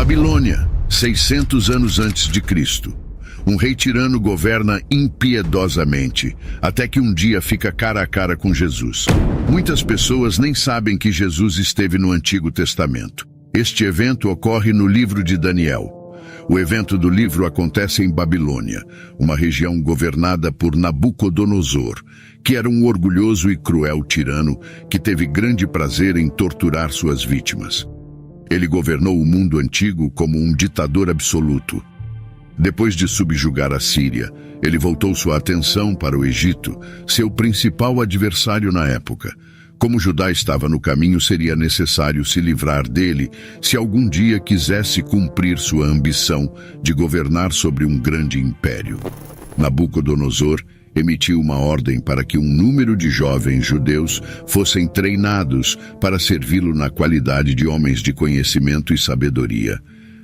Babilônia, 600 anos antes de Cristo. Um rei tirano governa impiedosamente, até que um dia fica cara a cara com Jesus. Muitas pessoas nem sabem que Jesus esteve no Antigo Testamento. Este evento ocorre no livro de Daniel. O evento do livro acontece em Babilônia, uma região governada por Nabucodonosor, que era um orgulhoso e cruel tirano que teve grande prazer em torturar suas vítimas. Ele governou o mundo antigo como um ditador absoluto. Depois de subjugar a Síria, ele voltou sua atenção para o Egito, seu principal adversário na época. Como Judá estava no caminho, seria necessário se livrar dele se algum dia quisesse cumprir sua ambição de governar sobre um grande império. Nabucodonosor emitiu uma ordem para que um número de jovens judeus fossem treinados para servi-lo na qualidade de homens de conhecimento e sabedoria.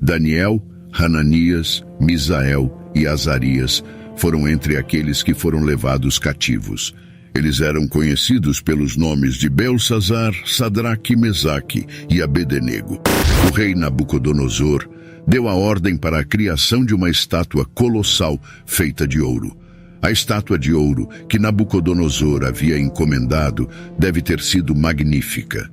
Daniel, Hananias, Misael e Azarias foram entre aqueles que foram levados cativos. Eles eram conhecidos pelos nomes de Belsassar, Sadraque, Mesaque e Abednego. O rei Nabucodonosor deu a ordem para a criação de uma estátua colossal feita de ouro. A estátua de ouro que Nabucodonosor havia encomendado deve ter sido magnífica.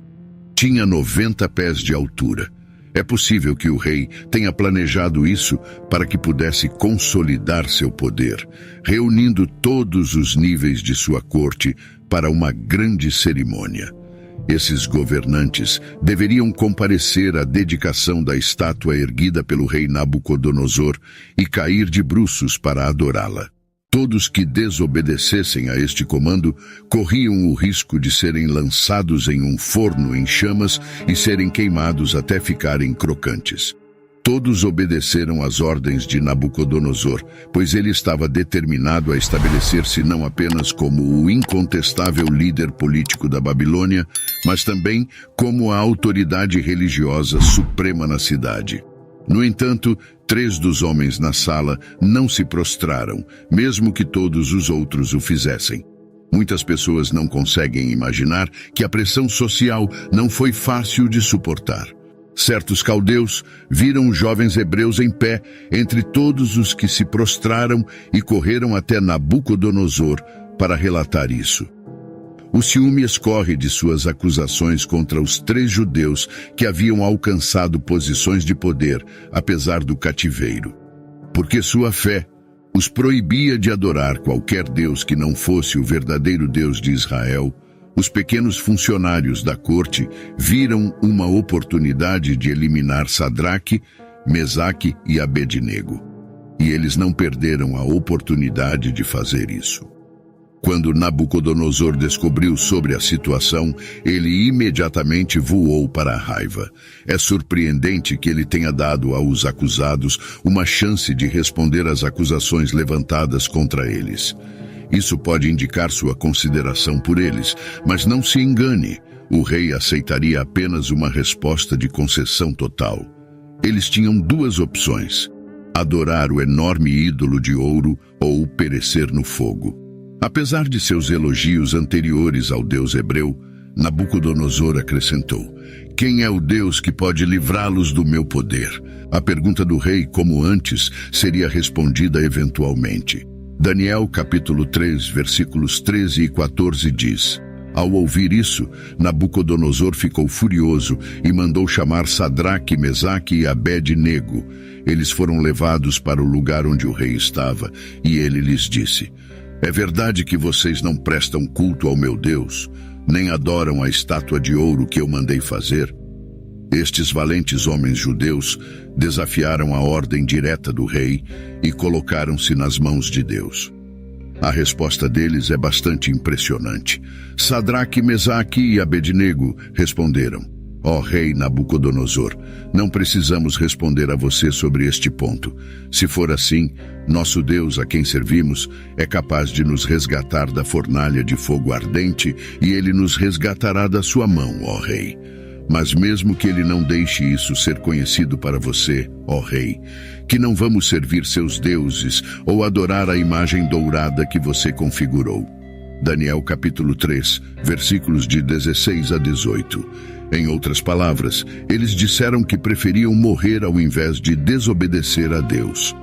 Tinha 90 pés de altura. É possível que o rei tenha planejado isso para que pudesse consolidar seu poder, reunindo todos os níveis de sua corte para uma grande cerimônia. Esses governantes deveriam comparecer à dedicação da estátua erguida pelo rei Nabucodonosor e cair de bruços para adorá-la. Todos que desobedecessem a este comando corriam o risco de serem lançados em um forno em chamas e serem queimados até ficarem crocantes. Todos obedeceram às ordens de Nabucodonosor, pois ele estava determinado a estabelecer-se não apenas como o incontestável líder político da Babilônia, mas também como a autoridade religiosa suprema na cidade. No entanto, 3 dos homens na sala não se prostraram, mesmo que todos os outros o fizessem. Muitas pessoas não conseguem imaginar que a pressão social não foi fácil de suportar. Certos caldeus viram os jovens hebreus em pé entre todos os que se prostraram e correram até Nabucodonosor para relatar isso. O ciúme escorre de suas acusações contra os 3 judeus que haviam alcançado posições de poder, apesar do cativeiro. Porque sua fé os proibia de adorar qualquer deus que não fosse o verdadeiro Deus de Israel, os pequenos funcionários da corte viram uma oportunidade de eliminar Sadraque, Mesaque e Abednego. E eles não perderam a oportunidade de fazer isso. Quando Nabucodonosor descobriu sobre a situação, ele imediatamente voou para a raiva. É surpreendente que ele tenha dado aos acusados uma chance de responder às acusações levantadas contra eles. Isso pode indicar sua consideração por eles, mas não se engane, o rei aceitaria apenas uma resposta de concessão total. Eles tinham 2 opções: adorar o enorme ídolo de ouro ou perecer no fogo. Apesar de seus elogios anteriores ao Deus hebreu, Nabucodonosor acrescentou: quem é o Deus que pode livrá-los do meu poder? A pergunta do rei, como antes, seria respondida eventualmente. Daniel capítulo 3, versículos 13 e 14 diz: ao ouvir isso, Nabucodonosor ficou furioso e mandou chamar Sadraque, Mesaque e Abednego. Eles foram levados para o lugar onde o rei estava, e ele lhes disse: é verdade que vocês não prestam culto ao meu Deus, nem adoram a estátua de ouro que eu mandei fazer? Estes valentes homens judeus desafiaram a ordem direta do rei e colocaram-se nas mãos de Deus. A resposta deles é bastante impressionante. Sadraque, Mesaque e Abednego responderam: ó rei Nabucodonosor, não precisamos responder a você sobre este ponto. Se for assim, nosso Deus, a quem servimos, é capaz de nos resgatar da fornalha de fogo ardente e ele nos resgatará da sua mão, ó rei. Mas mesmo que ele não deixe isso ser conhecido para você, ó rei, que não vamos servir seus deuses ou adorar a imagem dourada que você configurou. Daniel capítulo 3, versículos de 16 a 18. Em outras palavras, eles disseram que preferiam morrer ao invés de desobedecer a Deus.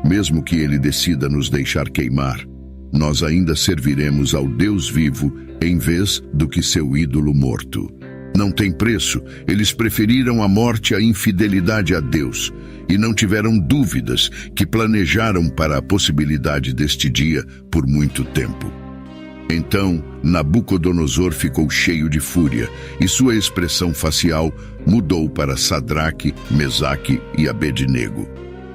Mesmo que ele decida nos deixar queimar, nós ainda serviremos ao Deus vivo em vez do que seu ídolo morto. Não tem preço, eles preferiram a morte à infidelidade a Deus e não tiveram dúvidas que planejaram para a possibilidade deste dia por muito tempo. Então, Nabucodonosor ficou cheio de fúria e sua expressão facial mudou para Sadraque, Mesaque e Abednego.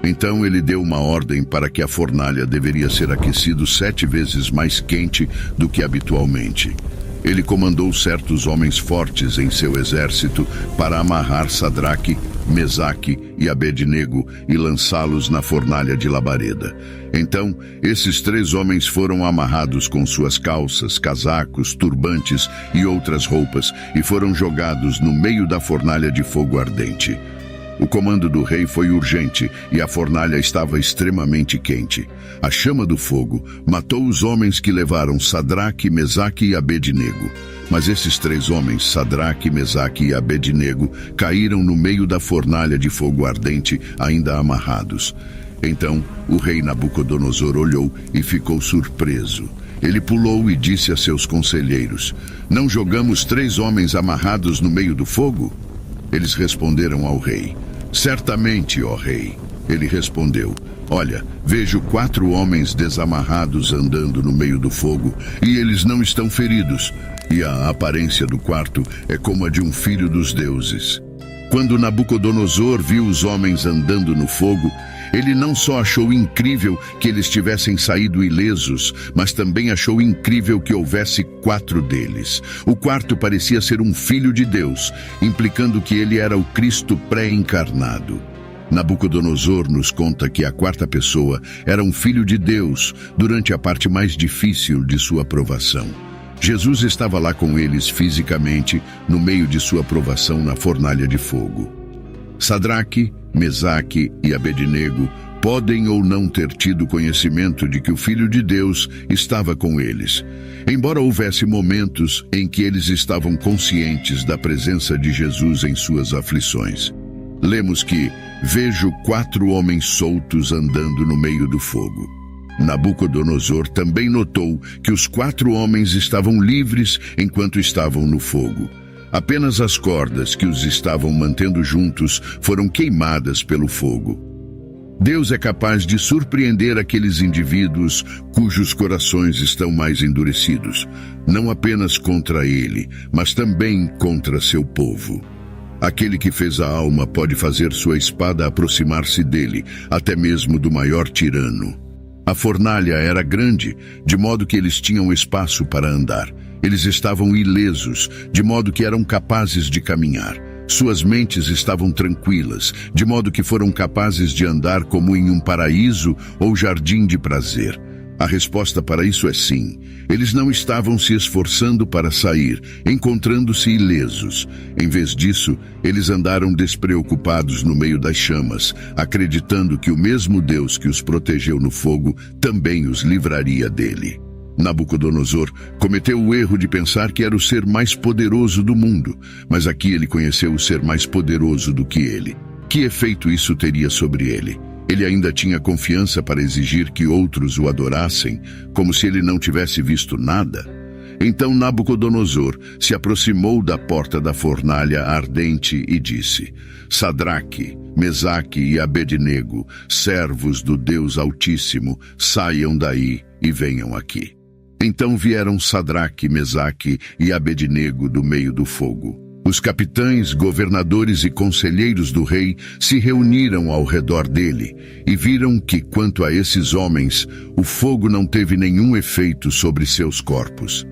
Então ele deu uma ordem para que a fornalha deveria ser aquecido 7 vezes mais quente do que habitualmente. Ele comandou certos homens fortes em seu exército para amarrar Sadraque, Mesaque e Abednego e lançá-los na fornalha de labareda. Então, esses 3 homens foram amarrados com suas calças, casacos, turbantes e outras roupas e foram jogados no meio da fornalha de fogo ardente. O comando do rei foi urgente e a fornalha estava extremamente quente. A chama do fogo matou os homens que levaram Sadraque, Mesaque e Abednego. Mas esses 3 homens, Sadraque, Mesaque e Abednego, caíram no meio da fornalha de fogo ardente, ainda amarrados. Então o rei Nabucodonosor olhou e ficou surpreso. Ele pulou e disse a seus conselheiros: "Não jogamos 3 homens amarrados no meio do fogo?" Eles responderam ao rei: "Certamente, ó rei." Ele respondeu: "Olha, vejo 4 homens desamarrados andando no meio do fogo, e eles não estão feridos, e a aparência do quarto é como a de um filho dos deuses." Quando Nabucodonosor viu os homens andando no fogo, ele não só achou incrível que eles tivessem saído ilesos, mas também achou incrível que houvesse 4 deles. O quarto parecia ser um filho de Deus, implicando que ele era o Cristo pré-encarnado. Nabucodonosor nos conta que a 4ª pessoa era um filho de Deus durante a parte mais difícil de sua provação. Jesus estava lá com eles fisicamente, no meio de sua provação na fornalha de fogo. Sadraque, Mesaque e Abednego podem ou não ter tido conhecimento de que o Filho de Deus estava com eles, embora houvesse momentos em que eles estavam conscientes da presença de Jesus em suas aflições. Lemos que vejo 4 homens soltos andando no meio do fogo. Nabucodonosor também notou que os 4 homens estavam livres enquanto estavam no fogo. Apenas as cordas que os estavam mantendo juntos foram queimadas pelo fogo. Deus é capaz de surpreender aqueles indivíduos cujos corações estão mais endurecidos, não apenas contra ele, mas também contra seu povo. Aquele que fez a alma pode fazer sua espada aproximar-se dele, até mesmo do maior tirano. A fornalha era grande, de modo que eles tinham espaço para andar. Eles estavam ilesos, de modo que eram capazes de caminhar. Suas mentes estavam tranquilas, de modo que foram capazes de andar como em um paraíso ou jardim de prazer. A resposta para isso é sim. Eles não estavam se esforçando para sair, encontrando-se ilesos. Em vez disso, eles andaram despreocupados no meio das chamas, acreditando que o mesmo Deus que os protegeu no fogo também os livraria dele. Nabucodonosor cometeu o erro de pensar que era o ser mais poderoso do mundo, mas aqui ele conheceu o ser mais poderoso do que ele. Que efeito isso teria sobre ele? Ele ainda tinha confiança para exigir que outros o adorassem, como se ele não tivesse visto nada? Então Nabucodonosor se aproximou da porta da fornalha ardente e disse: Sadraque, Mesaque e Abednego, servos do Deus Altíssimo, saiam daí e venham aqui. Então vieram Sadraque, Mesaque e Abednego do meio do fogo. Os capitães, governadores e conselheiros do rei se reuniram ao redor dele e viram que, quanto a esses homens, o fogo não teve nenhum efeito sobre seus corpos.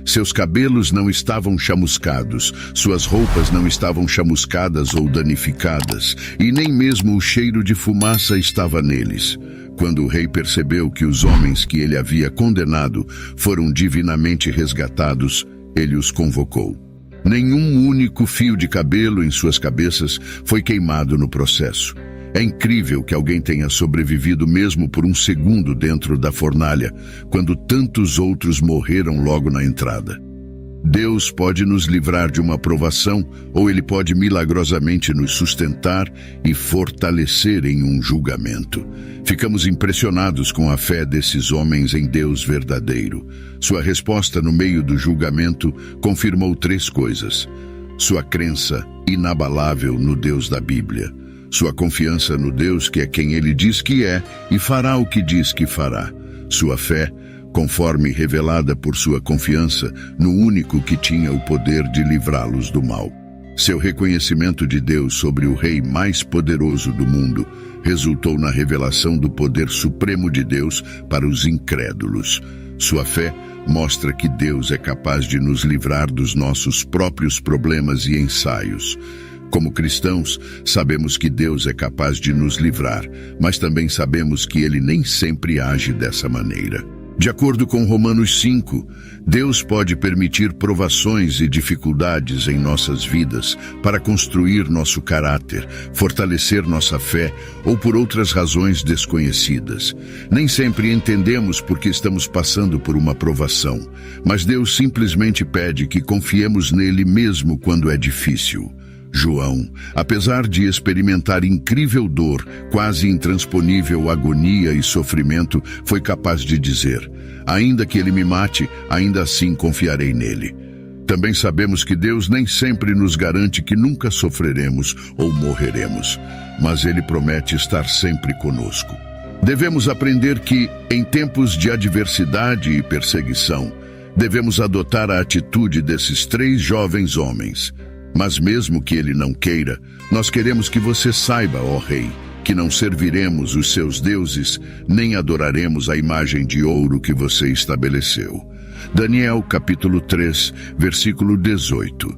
Seus cabelos não estavam chamuscados, suas roupas não estavam chamuscadas ou danificadas, e nem mesmo o cheiro de fumaça estava neles. Quando o rei percebeu que os homens que ele havia condenado foram divinamente resgatados, ele os convocou. Nenhum único fio de cabelo em suas cabeças foi queimado no processo. É incrível que alguém tenha sobrevivido mesmo por um segundo dentro da fornalha, quando tantos outros morreram logo na entrada. Deus pode nos livrar de uma provação, ou Ele pode milagrosamente nos sustentar e fortalecer em um julgamento. Ficamos impressionados com a fé desses homens em Deus verdadeiro. Sua resposta no meio do julgamento confirmou 3 coisas: sua crença inabalável no Deus da Bíblia, sua confiança no Deus que é quem Ele diz que é e fará o que diz que fará, sua fé conforme revelada por sua confiança no único que tinha o poder de livrá-los do mal. Seu reconhecimento de Deus sobre o rei mais poderoso do mundo resultou na revelação do poder supremo de Deus para os incrédulos. Sua fé mostra que Deus é capaz de nos livrar dos nossos próprios problemas e ensaios. Como cristãos, sabemos que Deus é capaz de nos livrar, mas também sabemos que Ele nem sempre age dessa maneira. De acordo com Romanos 5, Deus pode permitir provações e dificuldades em nossas vidas para construir nosso caráter, fortalecer nossa fé ou por outras razões desconhecidas. Nem sempre entendemos por que estamos passando por uma provação, mas Deus simplesmente pede que confiemos nele mesmo quando é difícil. João, apesar de experimentar incrível dor, quase intransponível agonia e sofrimento, foi capaz de dizer: ainda que ele me mate, ainda assim confiarei nele. Também sabemos que Deus nem sempre nos garante que nunca sofreremos ou morreremos, mas Ele promete estar sempre conosco. Devemos aprender que, em tempos de adversidade e perseguição, devemos adotar a atitude desses 3 jovens homens. Mas mesmo que ele não queira, nós queremos que você saiba, ó Rei, que não serviremos os seus deuses, nem adoraremos a imagem de ouro que você estabeleceu. Daniel, capítulo 3, versículo 18.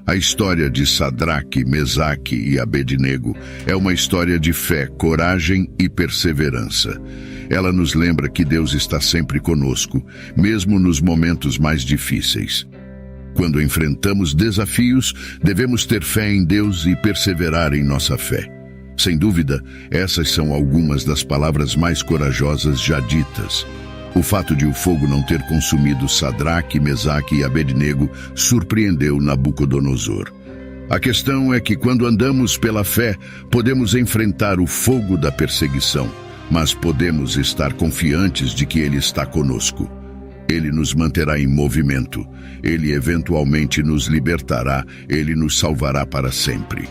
A história de Sadraque, Mesaque e Abednego é uma história de fé, coragem e perseverança. Ela nos lembra que Deus está sempre conosco, mesmo nos momentos mais difíceis. Quando enfrentamos desafios, devemos ter fé em Deus e perseverar em nossa fé. Sem dúvida, essas são algumas das palavras mais corajosas já ditas. O fato de o fogo não ter consumido Sadraque, Mesaque e Abednego surpreendeu Nabucodonosor. A questão é que quando andamos pela fé, podemos enfrentar o fogo da perseguição, mas podemos estar confiantes de que Ele está conosco. Ele nos manterá em movimento. Ele eventualmente nos libertará. Ele nos salvará para sempre.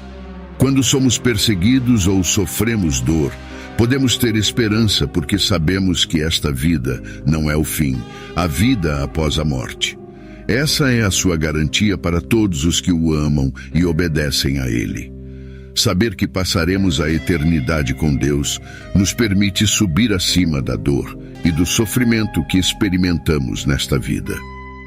Quando somos perseguidos ou sofremos dor, podemos ter esperança porque sabemos que esta vida não é o fim, a vida após a morte. Essa é a sua garantia para todos os que o amam e obedecem a Ele. Saber que passaremos a eternidade com Deus nos permite subir acima da dor e do sofrimento que experimentamos nesta vida.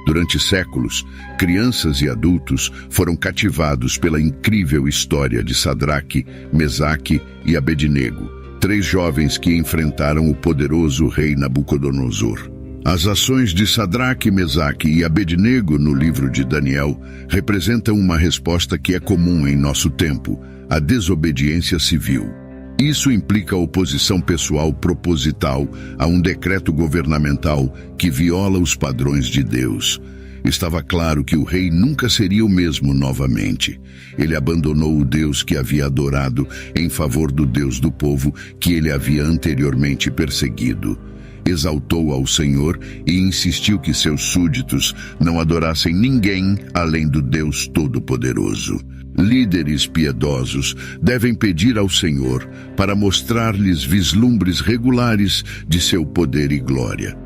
Durante séculos, crianças e adultos foram cativados pela incrível história de Sadraque, Mesaque e Abednego, 3 jovens que enfrentaram o poderoso rei Nabucodonosor. As ações de Sadraque, Mesaque e Abednego no livro de Daniel representam uma resposta que é comum em nosso tempo: a desobediência civil. Isso implica oposição pessoal proposital a um decreto governamental que viola os padrões de Deus. Estava claro que o rei nunca seria o mesmo novamente. Ele abandonou o Deus que havia adorado em favor do Deus do povo que ele havia anteriormente perseguido. Exaltou ao Senhor e insistiu que seus súditos não adorassem ninguém além do Deus Todo-Poderoso. Líderes piedosos devem pedir ao Senhor para mostrar-lhes vislumbres regulares de seu poder e glória.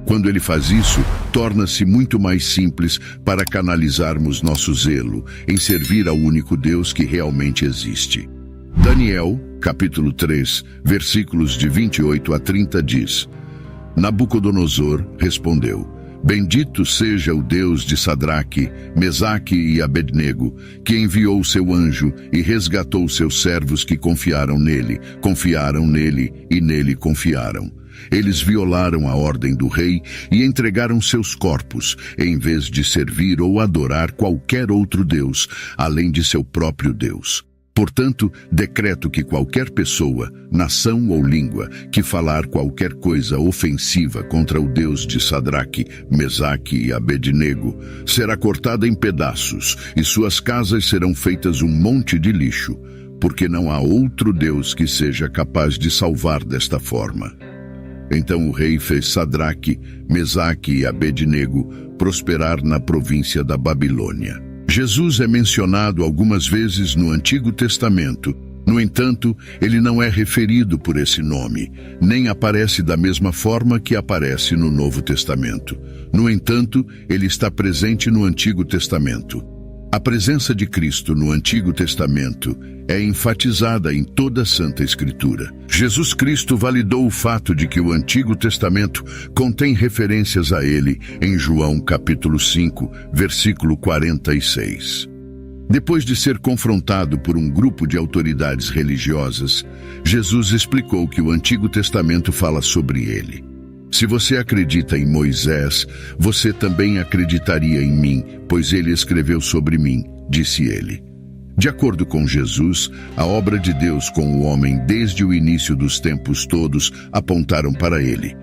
Quando ele faz isso, torna-se muito mais simples para canalizarmos nosso zelo em servir ao único Deus que realmente existe. Daniel, capítulo 3, versículos de 28 a 30 diz: Nabucodonosor respondeu: Bendito seja o Deus de Sadraque, Mesaque e Abednego, que enviou seu anjo e resgatou seus servos que confiaram nele e nele confiaram. Eles violaram a ordem do rei e entregaram seus corpos, em vez de servir ou adorar qualquer outro Deus, além de seu próprio Deus. Portanto, decreto que qualquer pessoa, nação ou língua, que falar qualquer coisa ofensiva contra o Deus de Sadraque, Mesaque e Abednego, será cortada em pedaços, e suas casas serão feitas um monte de lixo, porque não há outro Deus que seja capaz de salvar desta forma. Então o rei fez Sadraque, Mesaque e Abednego prosperar na província da Babilônia. Jesus é mencionado algumas vezes no Antigo Testamento. No entanto, ele não é referido por esse nome, nem aparece da mesma forma que aparece no Novo Testamento. No entanto, ele está presente no Antigo Testamento. A presença de Cristo no Antigo Testamento é enfatizada em toda a Santa Escritura. Jesus Cristo validou o fato de que o Antigo Testamento contém referências a ele em João capítulo 5, versículo 46. Depois de ser confrontado por um grupo de autoridades religiosas, Jesus explicou que o Antigo Testamento fala sobre ele. Se você acredita em Moisés, você também acreditaria em mim, pois ele escreveu sobre mim, disse ele. De acordo com Jesus, a obra de Deus com o homem desde o início dos tempos todos apontaram para ele.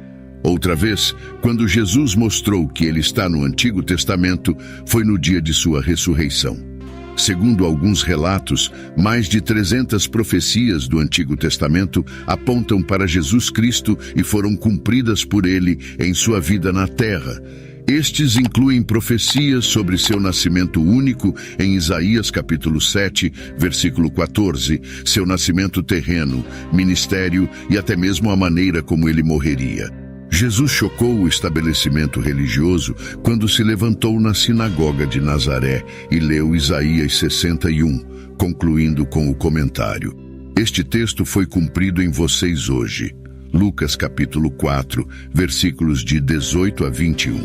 Outra vez, quando Jesus mostrou que ele está no Antigo Testamento, foi no dia de sua ressurreição. Segundo alguns relatos, mais de 300 profecias do Antigo Testamento apontam para Jesus Cristo e foram cumpridas por ele em sua vida na terra. Estes incluem profecias sobre seu nascimento único em Isaías capítulo 7, versículo 14, seu nascimento terreno, ministério e até mesmo a maneira como ele morreria. Jesus chocou o estabelecimento religioso quando se levantou na sinagoga de Nazaré e leu Isaías 61, concluindo com o comentário: "Este texto foi cumprido em vocês hoje." Lucas capítulo 4, versículos de 18 a 21.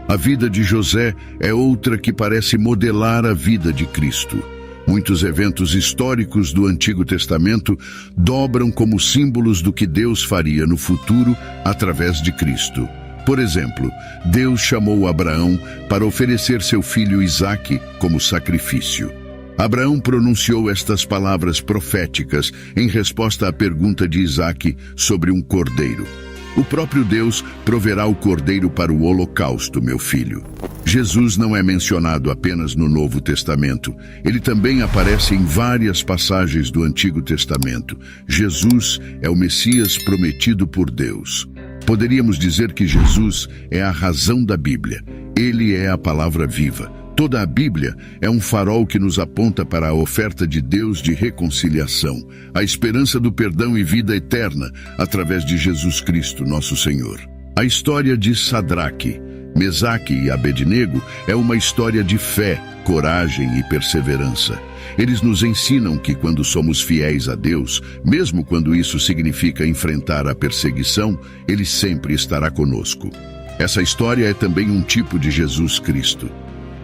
A vida de José é outra que parece modelar a vida de Cristo. Muitos eventos históricos do Antigo Testamento dobram como símbolos do que Deus faria no futuro através de Cristo. Por exemplo, Deus chamou Abraão para oferecer seu filho Isaque como sacrifício. Abraão pronunciou estas palavras proféticas em resposta à pergunta de Isaque sobre um cordeiro. O próprio Deus proverá o cordeiro para o holocausto, meu filho. Jesus não é mencionado apenas no Novo Testamento. Ele também aparece em várias passagens do Antigo Testamento. Jesus é o Messias prometido por Deus. Poderíamos dizer que Jesus é a razão da Bíblia. Ele é a palavra viva. Toda a Bíblia é um farol que nos aponta para a oferta de Deus de reconciliação, a esperança do perdão e vida eterna através de Jesus Cristo, nosso Senhor. A história de Sadraque, Mesaque e Abednego é uma história de fé, coragem e perseverança. Eles nos ensinam que quando somos fiéis a Deus, mesmo quando isso significa enfrentar a perseguição, Ele sempre estará conosco. Essa história é também um tipo de Jesus Cristo.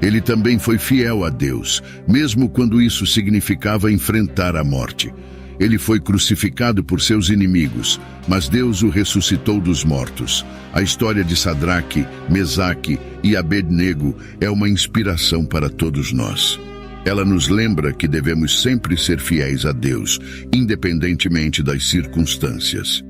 Ele também foi fiel a Deus, mesmo quando isso significava enfrentar a morte. Ele foi crucificado por seus inimigos, mas Deus o ressuscitou dos mortos. A história de Sadraque, Mesaque e Abednego é uma inspiração para todos nós. Ela nos lembra que devemos sempre ser fiéis a Deus, independentemente das circunstâncias.